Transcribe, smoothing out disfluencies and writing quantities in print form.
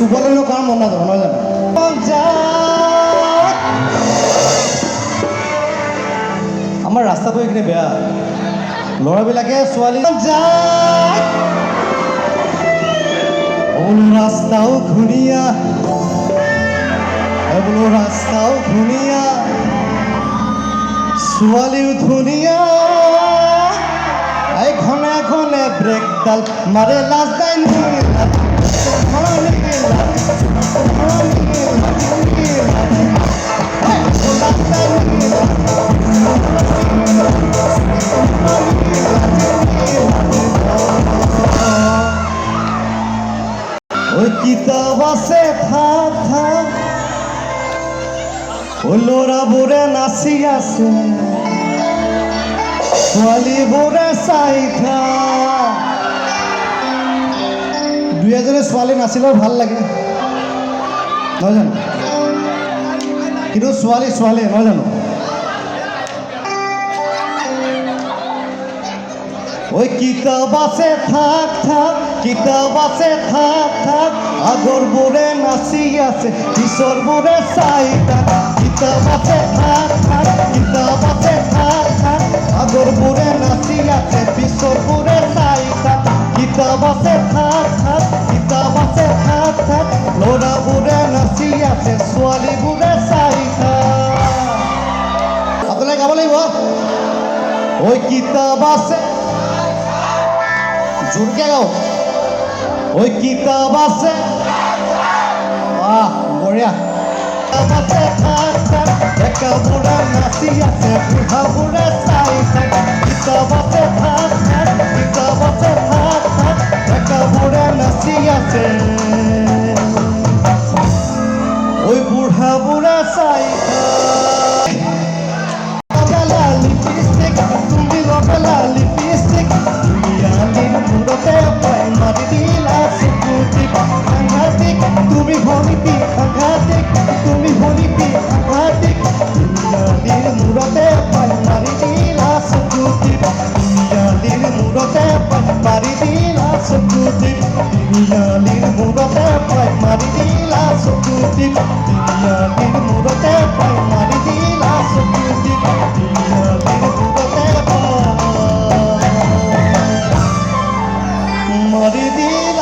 চুবলৈ কাৰ মন নাযাব নহয় জানো আমাৰ ৰাস্তাটো এইখিনি বেয়া ল'ৰাবিলাকে ছোৱালী যায় বোলো ৰাস্তাও ধুনীয়া বোলো ৰাস্তাও ধুনীয়া ছোৱালীও ধুনীয়া এই ঘনে ঘনে ব্ৰেকডাল মাৰে লাজ দাই ওই কিতাব আছে থাক থাক ওই ল'ৰাবোৰে নাচি আছে ছোৱালীবোৰে চাই থাক দুই এজনী ছোৱালী নাচিলেও ভাল লাগে নহয় জানো কিন্তু ছোৱালী ছোৱালী নহয় জানো ওই কিতাব আছে থাক থাক কিতাব আছে থাক থাক আগৰবোৰে নাচি আছে পিছৰবোৰে চাই থাক কিতাব আছে থাক থাক কিতাব আছে থাক থাক আগৰবোৰে নাচি আছে পিছৰবোৰে চাই থাক কিতাব আছে থাক থাক কিতাব আছে থাক থাক ল'ৰাবোৰে নাচি আছে ছোৱালীবোৰে চাই থাক আপোনালোকে গাব লাগিব ওই কিতাব আছে জোৰকে গাও ওই কিতাব আছে বঢ়িয়া ডেকা বুঢ়া নাচি আছে বুঢ়াবোৰে চাই থাকে কিতাব আছে থাক থাক কিতাব আছে থাক থাক ডেকা বুঢ়া নাচি আছে ওই বুঢ়াবোৰে চাই লিপষ্টিক তুমি লগালা লিপষ্টিক মূৰতে পাই মাৰি দিলা চকুটিক সাংঘাতিক তুমি ভনিপি সাংঘাতিক তুমি ভনিপি সাংঘাতিক দুনিয়ালিৰ মূৰতে পাই মাৰি দিলা চকুটিক দুনিয়ালিৰ মূৰতে পাই মাৰি দিলা চকুটিক দুনিয়ালিৰ মূৰতে পাই মাৰি দিলা চকুটিক দুনিয়ালিৰ মূৰতে পাই মাৰি দিলা চকুটিক দুনিয়ালিৰ মূৰতে পাই মাৰি দি